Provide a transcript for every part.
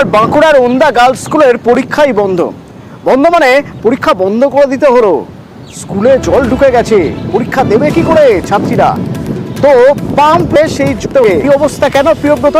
এবার বাঁকুড়ার ওন্দা গার্লস স্কুলের পরীক্ষাই বন্ধ। বন্ধ মানে পরীক্ষা বন্ধ করে দিতে হলো। স্কুলে জল ঢুকে গেছে, পরীক্ষা দেবে কি করে ছাত্রীরা? তো পাম্পে সেই অবস্থা কেন প্রিয়ব্রত?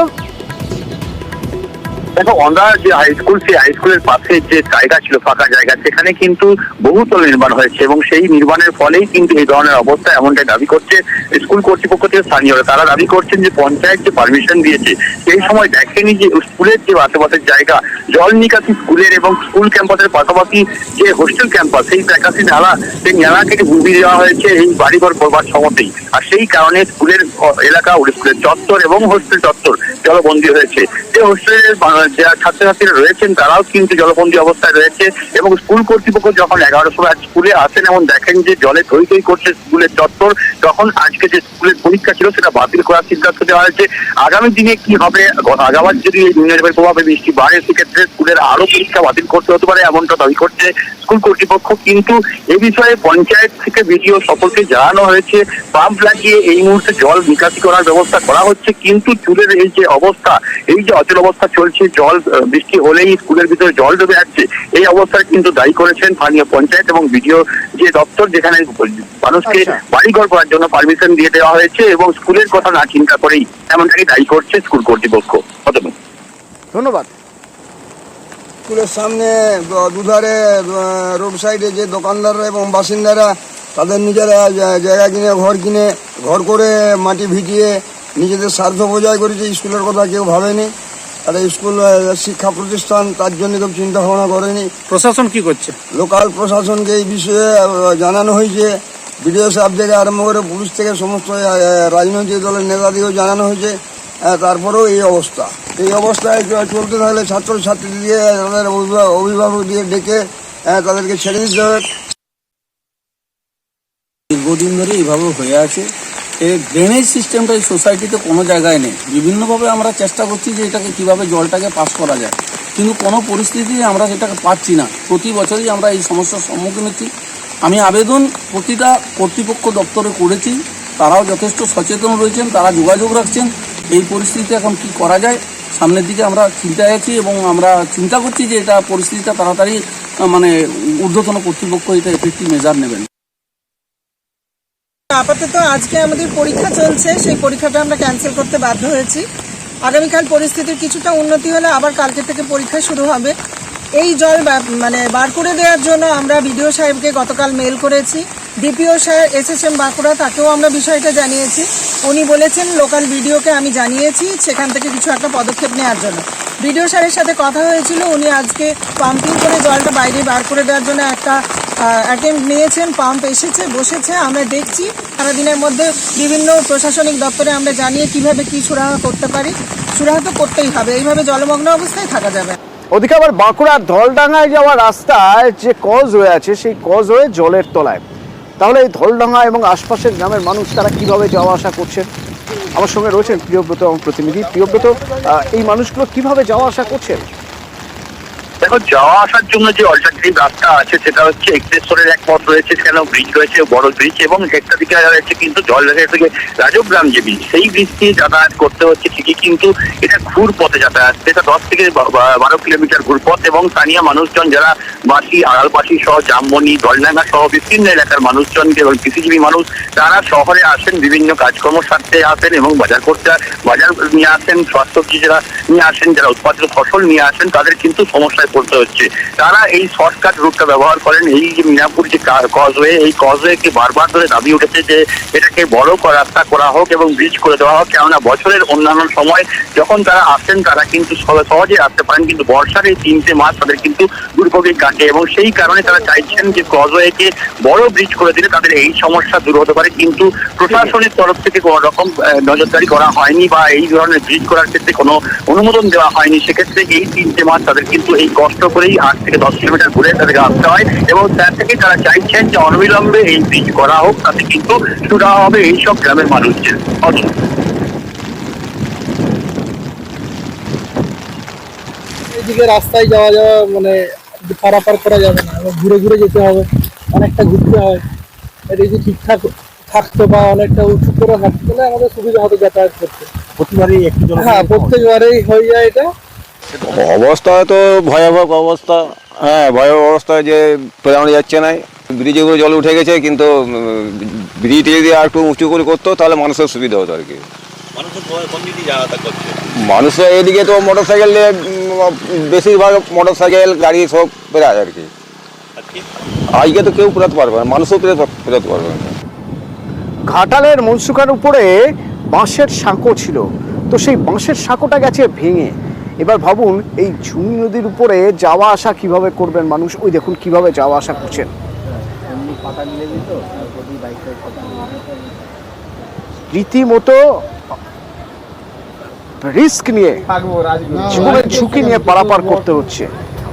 দেখো, অন্ধ্রার যে হাই স্কুল, সেই হাই স্কুলের পাশে যে জায়গা ছিল, ফাঁকা জায়গা, সেখানে কিন্তু বহুতল নির্মাণ হয়েছে এবং সেই নির্মাণের ফলেই কিন্তু এই ধরনের অবস্থা, এমনটাই দাবি করছে স্কুল কর্তৃপক্ষ থেকে স্থানীয়রা। তারা দাবি করছেন যে পঞ্চায়েত যে পারমিশন দিয়েছে সেই সময় দেখেনি যে স্কুলের যে আশেপাশের জায়গা, জল নিকাশি স্কুলের এবং স্কুল ক্যাম্পাসের পাশাপাশি যে হোস্টেল ক্যাম্পাস, সেই প্যাকাশি নালা, সেই নালাকে ডুবিয়ে দেওয়া হয়েছে এই বাড়িঘর করবার সময়তেই। আর সেই কারণে স্কুলের এলাকা, স্কুলের চত্বর এবং হোস্টেল চত্বর জলবন্দী হয়েছে। যে হোস্টেলের যারা ছাত্রছাত্রীরা রয়েছেন তারাও কিন্তু জলবন্দী অবস্থায় রয়েছে এবং স্কুল কর্তৃপক্ষ যখন 11টার সময় স্কুলে আসেন এবং দেখেন যে জলে থই থই করছে স্কুলের চত্বর, তখন আজকে যে স্কুলের পরীক্ষা ছিল সেটা বাতিল করার সিদ্ধান্ত দেওয়া হয়েছে। আগামী দিনে কি হবে, আগামী যদি এই নিম্নচাপের প্রভাবে বৃষ্টি বাড়ে, সেক্ষেত্রে স্কুলের আরো পরীক্ষা বাতিল করতে হতে পারে, এমনটা দাবি করছে স্কুল কর্তৃপক্ষ। কিন্তু এ বিষয়ে পঞ্চায়েত থেকে ভিডিও সকলকে জানানো হয়েছে, পাম্প লাগিয়ে এই মুহূর্তে জল নিকাশি করার ব্যবস্থা করা হচ্ছে। কিন্তু চুলের এই যে অবস্থা, এই যে অচল অবস্থা চলছে, জল বৃষ্টি হলেই স্কুলের ভিতরে জল ঢুকে যাচ্ছে, এই অবস্থায় কিন্তু দায়ী করেছেন স্থানীয় পঞ্চায়েত এবং বিডিও যে দপ্তর, যেখানে মানুষকে বাড়িঘর করার জন্য পারমিশন দিয়ে দেওয়া হয়েছে এবং স্কুলের কথা না চিন্তা করেই এমনটাকে দায়ী করছে স্কুল কর্তৃপক্ষ। ধন্যবাদ। স্কুলের সামনে দুধারে রোড সাইডে যে দোকানদাররা এবং বাসিন্দারা তাদের নিজেরা জায়গা কিনে ঘর করে মাটি ভিটিয়ে নিজেদের স্বার্থ বজায় করেছে, স্কুলের কথা কেউ ভাবেনি। আর স্কুল শিক্ষা প্রতিষ্ঠান, তার জন্য কেউ চিন্তা ভাবনা করেনি। প্রশাসন কি করছে? লোকাল প্রশাসনকে এই বিষয়ে জানানো হয়েছে, বিডিও সাহেব থেকে আরম্ভ করে পুলিশ থেকে সমস্ত রাজনৈতিক দলের নেতাদেরও জানানো হয়েছে। তারপরেও এই অবস্থায় চলতে থাকলে ছাত্রছাত্রী দিয়ে তাদের অভিভাবক দিয়ে ডেকে তাদেরকে ছেড়ে দিতে হবে। দীর্ঘদিন ধরে এইভাবে হয়ে আছে। এই ড্রেনেজ সিস্টেমটা এই সোসাইটিতে কোনো জায়গায় নেই। বিভিন্নভাবে আমরা চেষ্টা করছি যে এটাকে কিভাবে জলটাকে পাস করা যায়, কিন্তু কোনো পরিস্থিতি আমরা সেটাকে পাচ্ছি না। প্রতি বছরই আমরা এই সমস্যার সম্মুখীন হচ্ছি। আমি আবেদন প্রতিটা কর্তৃপক্ষ দপ্তরে করেছি, তারাও যথেষ্ট সচেতন রয়েছেন, তারা যোগাযোগ রাখছেন। এই পরিস্থিতিতে এখন কি করা যায়, সামনের দিকে আমরা চিন্তায় আছি এবং আমরা চিন্তা করছি যে এটা পরিস্থিতিটা তাড়াতাড়ি ঊর্ধ্বতন কর্তৃপক্ষ এটা এফেক্টিভ মেজার নেবেন। আপাতত আজকে আমাদের পরীক্ষা চলছে, সেই পরীক্ষাটা আমরা ক্যান্সেল করতে বাধ্য হয়েছি। আগামীকাল পরিস্থিতির কিছুটা উন্নতি হলে আবার কালকে থেকে পরীক্ষা শুরু হবে। এই জল বার করে দেওয়ার জন্য আমরা বিডিও সাহেবকে গতকাল মেল করেছি। ডিপিও সাহেব এসএসএম বাঁকুড়া, তাকেও আমরা বিষয়টা জানিয়েছি। উনি বলেছেন লোকাল বিডিওকে আমি জানিয়েছি সেখান থেকে কিছু একটা পদক্ষেপ নেওয়ার জন্য। বিডিও সাহেবের সাথে কথা হয়েছিল, উনি আজকে পাম্পিং করে জলটা বাইরে বার করে দেওয়ার জন্য একটা অ্যাটেম্প্ট নিয়েছেন। পাম্প এসেছে, বসেছে, আমরা দেখছি। সারাদিনের মধ্যে বিভিন্ন প্রশাসনিক দপ্তরে আমরা জানিয়ে কিভাবে কি সুরাহা করতে পারি। সুরাহা তো করতেই হবে, এইভাবে জলমগ্ন অবস্থায় থাকা যাবে। ওদিকে আবার বাঁকুড়ার ধলডাঙ্গায় যাওয়ার রাস্তায় যে কজ হয়ে আছে, সেই কজ হয়ে জলের তলায়। তাহলে এই ধলডাঙ্গা এবং আশপাশের গ্রামের মানুষ তারা কিভাবে যাওয়া আসা করছেন? আমার সঙ্গে রয়েছেন প্রিয়ব্রত এবং প্রতিনিধি। প্রিয়ব্রত, এই মানুষগুলো কিভাবে যাওয়া আসা করছেন? দেখো, যাওয়া আসার জন্য যে অল্টারনেটিভ রাস্তা আছে সেটা হচ্ছে এক্সপ্রেসরের এক পথ রয়েছে, সেখানে ব্রিজ রয়েছে, বড় ব্রিজ, এবং একটা দিকে রয়েছে কিন্তু জলঢাকা থেকে রাজগ্রাম যে ব্রিজ, সেই ব্রিজ দিয়ে যাতায়াত করতে হচ্ছে ঠিকই, কিন্তু এটা ঘুর পথে যাতায়াত। এটা 10 থেকে 12 কিলোমিটার ঘুর পথ এবং স্থানীয় মানুষজন যারা বাসি, আড়ালবাসী সহ জামবনি, দলডাঙ্গা সহ বিভিন্ন এলাকার মানুষজন এবং কৃষিজীবী মানুষ, তারা শহরে আসেন, বিভিন্ন কাজকর্ম সারতে আসেন এবং বাজার নিয়ে আসেন, শাকসবজি যারা নিয়ে আসেন, যারা উৎপাদিত ফসল নিয়ে আসেন, তাদের কিন্তু সমস্যায় করতে হচ্ছে। তারা এই শর্টকাট রুটটা ব্যবহার করেন। এই যে মিনাপুর যে কজওয়ে, এই কজওয়েকে বারবার ধরে দাবি উঠেছে যে এটাকে বড় রাস্তা করা হোক এবং ব্রিজ করে দেওয়া হোক, কেননা বছরের অন্যান্য সময় যখন তারা আসেন তারা কিন্তু সহজে আসতে পারেন, কিন্তু বর্ষার এই 3টে মাস তাদের কিন্তু দুর্ভোগে কাটে এবং সেই কারণে তারা চাইছেন যে কজওয়েকে বড় ব্রিজ করে দিলে তাদের এই সমস্যা দূর হতে পারে। কিন্তু প্রশাসনের তরফ থেকে কোনো রকম নজরদারি করা হয়নি বা এই ধরনের ব্রিজ করার ক্ষেত্রে কোনো অনুমোদন দেওয়া হয়নি। সেক্ষেত্রে এই 3টে মাস তাদের কিন্তু এই কষ্ট করেই 8 থেকে 10 কিলোমিটার ঘুরে তাদেরকে আসতে হয় এবং তার থেকে তারা চাইছেন যে অনবিলম্বে এই ব্রিজ করা হোক, তাতে কিন্তু সুরাহা হবে এইসব গ্রামের মানুষদের। এইদিকে রাস্তায় যাওয়া পারাপার করা যাবে না, ঘুরে ঘুরে যেতে হবে, অনেকটা ঘুরতে হয়। এটা যদি ঠিকঠাক থাকতো বা অনেকটা উঁচু করে থাকতে হলে আমাদের সুবিধা হতো যাতায়াত করতে। প্রতিবারই একটু হ্যাঁ, প্রত্যেকবারেই হয়ে যায় এটা। অবস্থা তো ভয়াবহ অবস্থা, হ্যাঁ ভয়াবহ অবস্থা, যে পেরানো যাচ্ছে না। ব্রিজে করে জল উঠে গেছে, কিন্তু ব্রিজটা যদি আর একটু উঁচু করে করতো তাহলে মানুষের সুবিধা হতো আর কি। মানুষের এদিকে তো মোটর সাইকেল নিয়ে বেশিরভাগ মোটর সাইকেল গাড়ি সব পেরায় আর কি। আজকে তো কেউ পেরাতে পারবে না, মানুষও পেরাতে পারবে না। ঘাটালের মনসুকার উপরে বাঁশের সাঁকো ছিল, তো সেই বাঁশের সাঁকোটা গেছে ভেঙে। এবার ভাবুন এই ঝুমি নদীর উপরে যাওয়া আসা কিভাবে করবেন মানুষ। ওই দেখুন কিভাবে যাওয়া আসা করছেন। রীতিমতো রিস্ক নিয়ে, জীবনের ঝুঁকি নিয়ে পারাপার করতে হচ্ছে।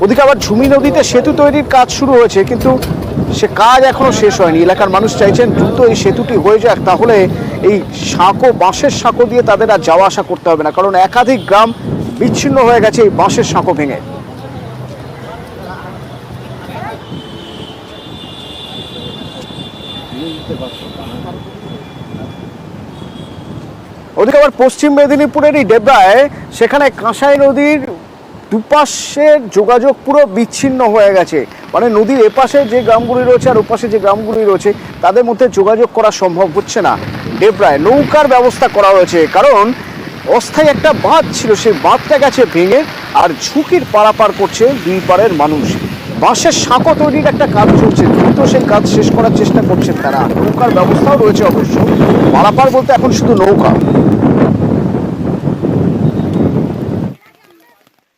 ওদিকে আবার ঝুমি নদীতে সেতু তৈরির কাজ শুরু হয়েছে, কিন্তু সে কাজ এখনো শেষ হয়নি। এলাকার মানুষ চাইছেন দ্রুত এই সেতুটি হয়ে যাক, তাহলে এই সাঁকো, বাঁশের সাঁকো দিয়ে তাদের আর যাওয়া আসা করতে হবে না, কারণ একাধিক গ্রাম বিচ্ছিন্ন হয়ে গেছে এই বাঁশের সাঁকো ভেঙে। ওদিকে আবার পশ্চিম মেদিনীপুরেরই ডেবরায়, সেখানে কাঁসাই নদীর দুপাশের যোগাযোগ পুরো বিচ্ছিন্ন হয়ে গেছে। মানে নদীর এপাশে যে গ্রামগুলি রয়েছে আর ওপাশে যে গ্রামগুলি রয়েছে তাদের মধ্যে যোগাযোগ করা সম্ভব হচ্ছে না। ডেবরায় নৌকার ব্যবস্থা করা হয়েছে, কারণ অস্থায়ী একটা বাঁধ ছিল, সেই বাঁধটা গেছে ভেঙে, আর ঝুঁকির পারাপার করছে দুই পাড়ের মানুষ। বাঁশের সাঁকো তৈরির একটা কাজ চলছে, দ্রুত সেই কাজ শেষ করার চেষ্টা করছেন তারা। নৌকার ব্যবস্থাও রয়েছে অবশ্য, পারাপার বলতে এখন শুধু নৌকা।